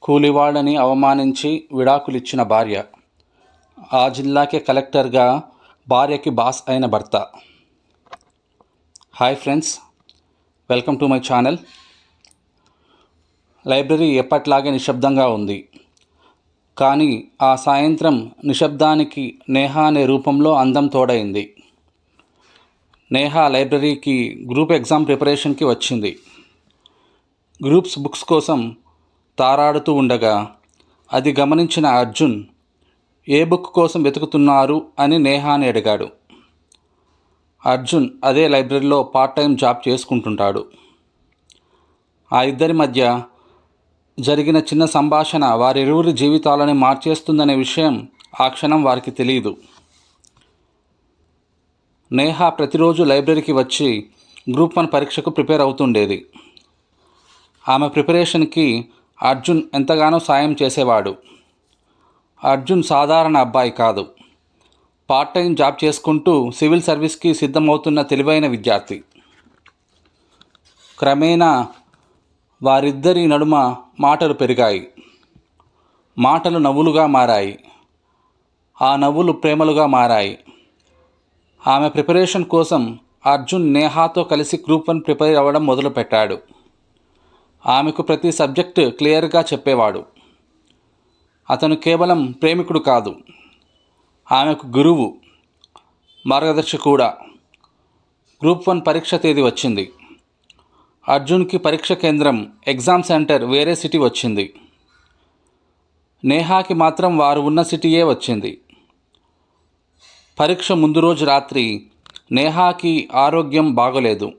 కూలివాడని అవమానించి విడాకులిచ్చిన భార్య, ఆ జిల్లాకే కలెక్టర్గా భార్యకి బాస్ అయిన భర్త. Hi friends, welcome to my channel. Library ఎప్పట్లాగే నిశ్శబ్దంగా ఉంది. కానీ ఆ సాయంత్రం నిశ్శబ్దానికి నేహా అనే రూపంలో అందం తోడైంది. నేహా లైబ్రరీకి గ్రూప్ ఎగ్జామ్ ప్రిపరేషన్కి వచ్చింది. గ్రూప్స్ బుక్స్ కోసం తారాడుతూ ఉండగా అది గమనించిన అర్జున్ ఏ బుక్ కోసం వెతుకుతున్నారు అని నేహాని అడిగాడు. అర్జున్ అదే లైబ్రరీలో పార్ట్ టైం జాబ్ చేసుకుంటుంటాడు. ఆ ఇద్దరి మధ్య జరిగిన చిన్న సంభాషణ వారిరువురి జీవితాలని మార్చేస్తుందనే విషయం ఆ క్షణం వారికి తెలియదు. నేహా ప్రతిరోజు లైబ్రరీకి వచ్చి గ్రూప్ 1 పరీక్షకు ప్రిపేర్ అవుతుండేది. ఆమె ప్రిపరేషన్కి అర్జున్ ఎంతగానో సాయం చేసేవాడు. అర్జున్ సాధారణ అబ్బాయి కాదు. పార్ట్ టైం జాబ్ చేసుకుంటూ సివిల్ సర్వీస్కి సిద్ధమవుతున్న తెలివైన విద్యార్థి. క్రమేణా వారిద్దరి నడుమ మాటలు పెరిగాయి. మాటలు నవ్వులుగా మారాయి. ఆ నవ్వులు ప్రేమలుగా మారాయి. ఆమె ప్రిపరేషన్ కోసం అర్జున్ నేహాతో కలిసి గ్రూప్ 1 ప్రిపేర్ అవ్వడం మొదలుపెట్టాడు. ఆమెకు ప్రతి సబ్జెక్టు క్లియర్గా చెప్పేవాడు. అతను కేవలం ప్రేమికుడు కాదు, ఆమెకు గురువు, మార్గదర్శి కూడా. గ్రూప్ 1 పరీక్ష తేదీ వచ్చింది. అర్జున్కి పరీక్ష కేంద్రం, ఎగ్జామ్ సెంటర్ వేరే సిటీ వచ్చింది. నేహాకి మాత్రం వారు ఉన్న సిటీయే వచ్చింది. పరీక్ష ముందు రోజు రాత్రి నేహాకి ఆరోగ్యం బాగోలేదు.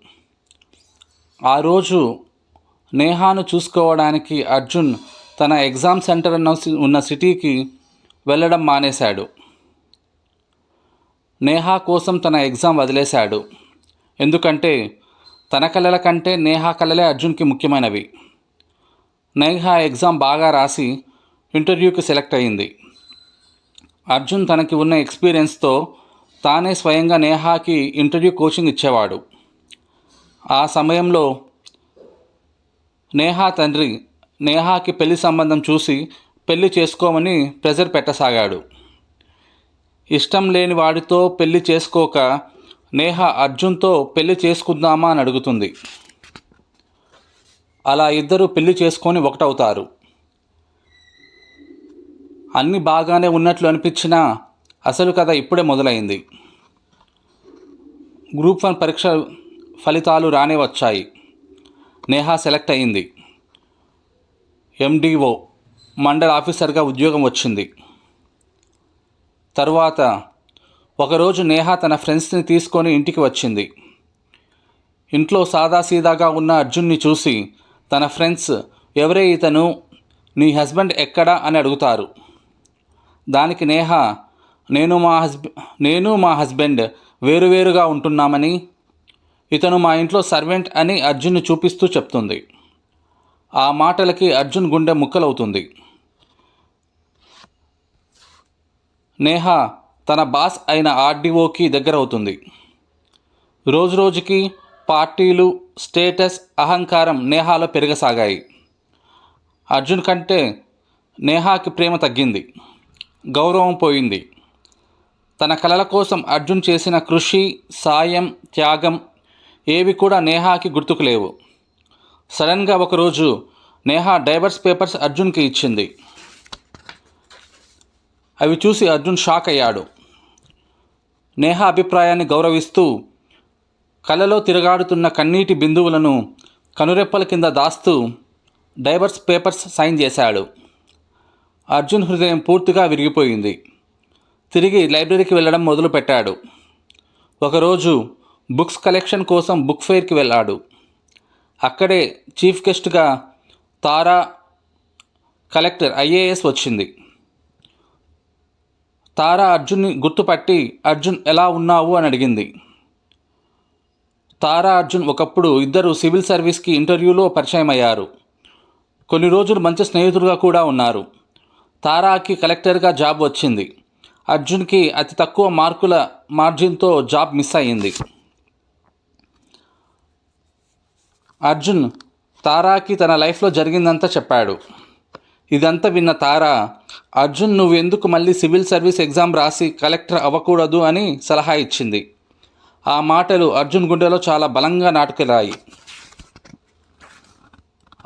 ఆ రోజు నేహాను చూసుకోవడానికి అర్జున్ తన ఎగ్జామ్ సెంటర్ ఉన్న సిటీకి వెళ్ళడం మానేశాడు. నేహా కోసం తన ఎగ్జామ్ వదిలేశాడు. ఎందుకంటే తన కళల కంటే నేహా కళలే అర్జున్కి ముఖ్యమైనవి. నేహా ఎగ్జామ్ బాగా రాసి ఇంటర్వ్యూకి సెలెక్ట్ అయింది. అర్జున్ తనకి ఉన్న ఎక్స్పీరియన్స్తో తానే స్వయంగా నేహాకి ఇంటర్వ్యూ కోచింగ్ ఇచ్చేవాడు. ఆ సమయంలో నేహా తండ్రి నేహాకి పెళ్లి సంబంధం చూసి పెళ్లి చేసుకోమని ప్రెజర్ పెట్టసాగాడు. ఇష్టం లేని వాడితో పెళ్లి చేసుకోక నేహా అర్జున్తో పెళ్లి చేసుకుందామా అని అడుగుతుంది. అలా ఇద్దరు పెళ్లి చేసుకొని ఒకటవుతారు. అన్నీ బాగానే ఉన్నట్లు అనిపించినా అసలు కథ ఇప్పుడే మొదలైంది. గ్రూప్ 1 పరీక్ష ఫలితాలు రానే వచ్చాయి. నేహా సెలెక్ట్ అయింది. MDO మండల్ ఆఫీసర్గా ఉద్యోగం వచ్చింది. తరువాత ఒకరోజు నేహా తన ఫ్రెండ్స్ని తీసుకొని ఇంటికి వచ్చింది. ఇంట్లో సాదాసీదాగా ఉన్న అర్జున్ని చూసి తన ఫ్రెండ్స్, ఎవరే ఇతను, నీ హస్బెండ్ ఎక్కడా అని అడుగుతారు. దానికి నేహా, నేను మా హస్బెండ్ వేరువేరుగా ఉంటున్నామని, ఇతను మా ఇంట్లో సర్వెంట్ అని అర్జున్ని చూపిస్తూ చెప్తుంది. ఆ మాటలకి అర్జున్ గుండె ముక్కలవుతుంది. నేహా తన బాస్ అయిన RDOకి దగ్గరవుతుంది. రోజురోజుకి పార్టీలు, స్టేటస్, అహంకారం నేహాలో పెరగసాగాయి. అర్జున్ కంటే నేహాకి ప్రేమ తగ్గింది, గౌరవం పోయింది. తన కలల కోసం అర్జున్ చేసిన కృషి, సాయం, త్యాగం ఏవి కూడా నేహాకి గుర్తుకు లేవు. సడన్గా ఒకరోజు నేహా డైవర్స్ పేపర్స్ అర్జున్కి ఇచ్చింది. అవి చూసి అర్జున్ షాక్ అయ్యాడు. నేహా అభిప్రాయాన్ని గౌరవిస్తూ కళ్ళలో తిరగాడుతున్న కన్నీటి బిందువులను కనురెప్పల కింద దాస్తూ డైవర్స్ పేపర్స్ సైన్ చేశాడు. అర్జున్ హృదయం పూర్తిగా విరిగిపోయింది. తిరిగి లైబ్రరీకి వెళ్ళడం మొదలుపెట్టాడు. ఒకరోజు బుక్స్ కలెక్షన్ కోసం బుక్ ఫెయిర్కి వెళ్ళాడు. అక్కడే చీఫ్ గెస్ట్గా తారా, కలెక్టర్ IAS వచ్చింది. తారా అర్జున్ని గుర్తుపట్టి, అర్జున్ ఎలా ఉన్నావు అని అడిగింది. తారా, అర్జున్ ఒకప్పుడు ఇద్దరు సివిల్ సర్వీస్కి ఇంటర్వ్యూలో పరిచయం అయ్యారు. కొన్ని రోజులు మంచి స్నేహితులుగా కూడా ఉన్నారు. తారాకి కలెక్టర్గా జాబ్ వచ్చింది. అర్జున్కి అతి తక్కువ మార్కుల మార్జిన్తో జాబ్ మిస్ అయ్యింది. అర్జున్ తారాకి తన లైఫ్లో జరిగిందంతా చెప్పాడు. ఇదంతా విన్న తార, అర్జున్ నువ్వు ఎందుకు మళ్ళీ సివిల్ సర్వీస్ ఎగ్జామ్ రాసి కలెక్టర్ అవ్వకూడదు అని సలహా ఇచ్చింది. ఆ మాటలు అర్జున్ గుండెలో చాలా బలంగా నాటుకెళ్ళాయి.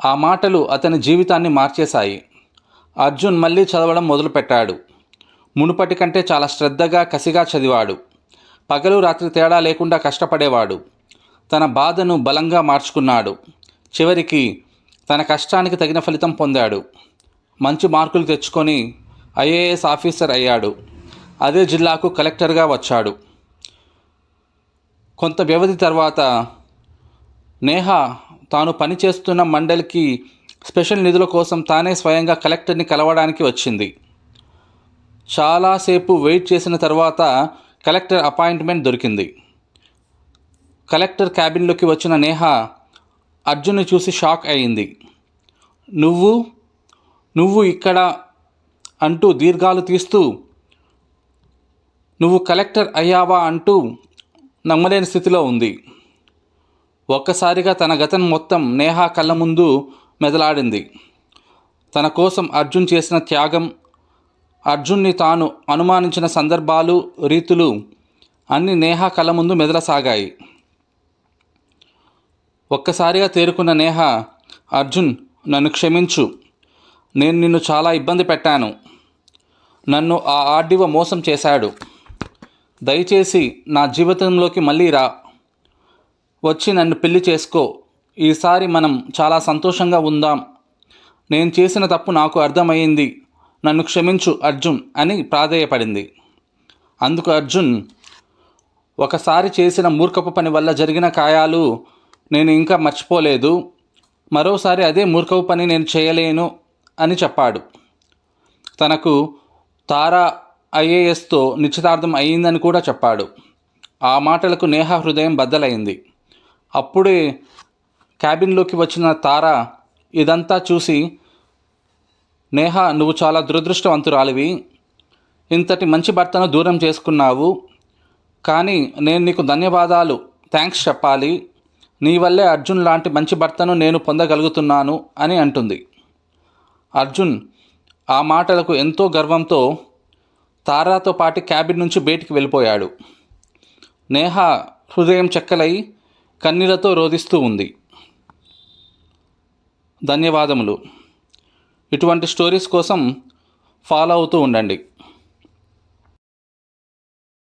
ఆ మాటలు అతని జీవితాన్ని మార్చేశాయి. అర్జున్ మళ్ళీ చదవడం మొదలుపెట్టాడు. మునుపటి కంటే చాలా శ్రద్ధగా, కసిగా చదివాడు. పగలు రాత్రి తేడా లేకుండా కష్టపడేవాడు. తన బాధను బలంగా మార్చుకున్నాడు. చివరికి తన కష్టానికి తగిన ఫలితం పొందాడు. మంచి మార్కులు తెచ్చుకొని ఐఏఎస్ ఆఫీసర్ అయ్యాడు. అదే జిల్లాకు కలెక్టర్గా వచ్చాడు. కొంత వ్యవధి తర్వాత నేహ తాను పనిచేస్తున్న మండలికి స్పెషల్ నిధుల కోసం తానే స్వయంగా కలెక్టర్ని కలవడానికి వచ్చింది. చాలాసేపు వెయిట్ చేసిన తర్వాత కలెక్టర్ అపాయింట్మెంట్ దొరికింది. కలెక్టర్ క్యాబిన్లోకి వచ్చిన నేహ అర్జున్ని చూసి షాక్ అయింది. నువ్వు ఇక్కడ అంటూ దీర్ఘాలు తీస్తూ నువ్వు కలెక్టర్ అయ్యావా అంటూ నమ్మలేని స్థితిలో ఉంది. ఒక్కసారిగా తన గతం మొత్తం నేహ కళ్ళ ముందు మెదలాడింది. తన కోసం అర్జున్ చేసిన త్యాగం, అర్జున్ని తాను అనుమానించిన సందర్భాలు, రీతులు అన్నీ నేహ కళ్ళ ముందు మెదలసాగాయి. ఒక్కసారిగా తేరుకున్న నేహ, అర్జున్ నన్ను క్షమించు, నేను నిన్ను చాలా ఇబ్బంది పెట్టాను. నన్ను ఆ ఆర్డీఓ మోసం చేశాడు. దయచేసి నా జీవితంలోకి మళ్ళీ రా, వచ్చి నన్ను పెళ్లి చేసుకో. ఈసారి మనం చాలా సంతోషంగా ఉందాం. నేను చేసిన తప్పు నాకు అర్థమైంది. నన్ను క్షమించు అర్జున్ అని ప్రాధేయపడింది. అందుకు అర్జున్, ఒకసారి చేసిన మూర్ఖపు పని వల్ల జరిగిన గాయాలు నేను ఇంకా మర్చిపోలేదు. మరోసారి అదే మూర్ఖపు పని నేను చేయలేను అని చెప్పాడు. తనకు తారా ఐఏఎస్తో నిశ్చితార్థం అయ్యిందని కూడా చెప్పాడు. ఆ మాటలకు నేహ హృదయం బద్దలైంది. అప్పుడే క్యాబిన్లోకి వచ్చిన తారా ఇదంతా చూసి, నేహ నువ్వు చాలా దురదృష్టవంతురాలివి. ఇంతటి మంచి భర్తను దూరం చేసుకున్నావు. కానీ నేను నీకు ధన్యవాదాలు, థ్యాంక్స్ చెప్పాలి. నీ వల్లే అర్జున్ లాంటి మంచి భర్తను నేను పొందగలుగుతున్నాను అని అంటుంది. అర్జున్ ఆ మాటలకు ఎంతో గర్వంతో తారాతో పాటు క్యాబిన్ నుంచి బయటికి వెళ్ళిపోయాడు. నేహ హృదయం చెక్కలై కన్నీళ్లతో రోదిస్తూ ఉంది. ధన్యవాదములు. ఇటువంటి స్టోరీస్ కోసం ఫాలో అవుతూ ఉండండి.